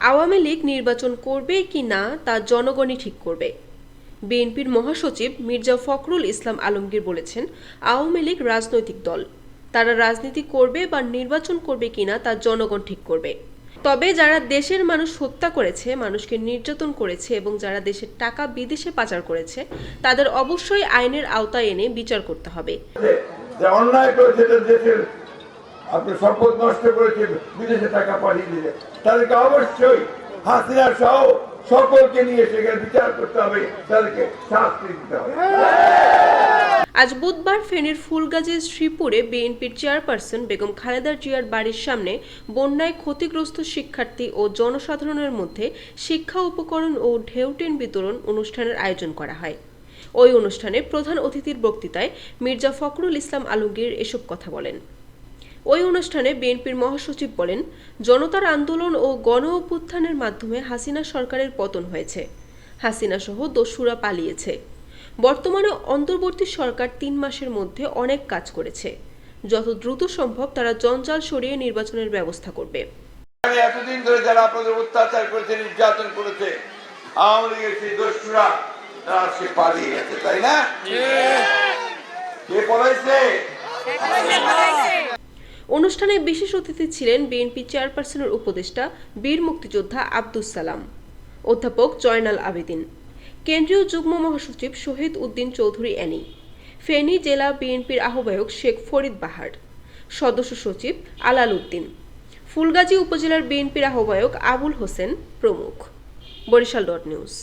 আওয়ামী লীগ নির্বাচন করবে কি না তা জনগণই ঠিক করবে। বিএনপির মহাসচিব মির্জা ফখরুল ইসলাম আলমগীর বলেছেন, আওয়ামী লীগ রাজনৈতিক দল, তারা রাজনীতি করবে বা নির্বাচন করবে কিনা তা জনগণ ঠিক করবে। তবে যারা দেশের মানুষ হত্যা করেছে, মানুষকে নির্যাতন করেছে এবং যারা দেশের টাকা বিদেশে পাচার করেছে, তাদের অবশ্যই আইনের আওতায় এনে বিচার করতে হবে। অন্যায় করেছে, দেশের আপনি সম্পদ নষ্ট করেছে, বিদেশে টাকা পাঠিয়ে দিলে তাদেরকে অবশ্যই হাসিনা সহ সকলকে নিয়ে সেখানে বিচার করতে হবে, তাদেরকে শাস্তি দিতে হবে। আজ বুধবার ফেনীর ফুলগাজীর শ্রীপুরে বিএনপির চেয়ারপারসন বেগম খালেদা জিয়ার বাড়ির সামনে বন্যায় ক্ষতিগ্রস্ত শিক্ষার্থী ও জনসাধারণের মধ্যে শিক্ষা উপকরণ ও ঢেউটেন বিতরণ অনুষ্ঠানের আয়োজন করা হয়। ওই অনুষ্ঠানে প্রধান অতিথির বক্তৃতায় মির্জা ফখরুল ইসলাম আলমগীর এসব কথা বলেন। ওই অনুষ্ঠানে বিএনপির মহাসচিব বলেন, জনতার আন্দোলন ও গণ অভ্যুত্থানের মাধ্যমে হাসিনা সরকারের পতন হয়েছে। হাসিনা সহ দস্যুরা পালিয়েছে। বর্তমানে অন্তর্বর্তী সরকার ৩ মাসের মধ্যে অনেক কাজ করেছে। যত দ্রুত সম্ভব তারা জঞ্জাল সরিয়ে নির্বাচনের ব্যবস্থা করবে। এতদিন ধরে যারা আপনাদের অত্যাচার করেছে, নির্যাতন করেছে, আওয়ামী লীগের সেই দস্যুরা তারা সে পালিয়ে গেছে, তাই না? কে পলাইছে? অনুষ্ঠানে বিশেষ অতিথি ছিলেন বিএনপি চেয়ারপারসনের উপদেষ্টা বীর মুক্তিযোদ্ধা আব্দুস সালাম, অধ্যাপক জয়নাল আবেদিন, কেন্দ্রীয় যুগ্ম মহাসচিব শহীদ উদ্দিন চৌধুরী অ্যানি, ফেনী জেলা বিএনপির আহ্বায়ক শেখ ফরিদ বাহার, সদস্য সচিব আলাল উদ্দিন, ফুলগাজী উপজেলার বিএনপির আহ্বায়ক আবুল হোসেন প্রমুখ। বরিশাল নিউজ।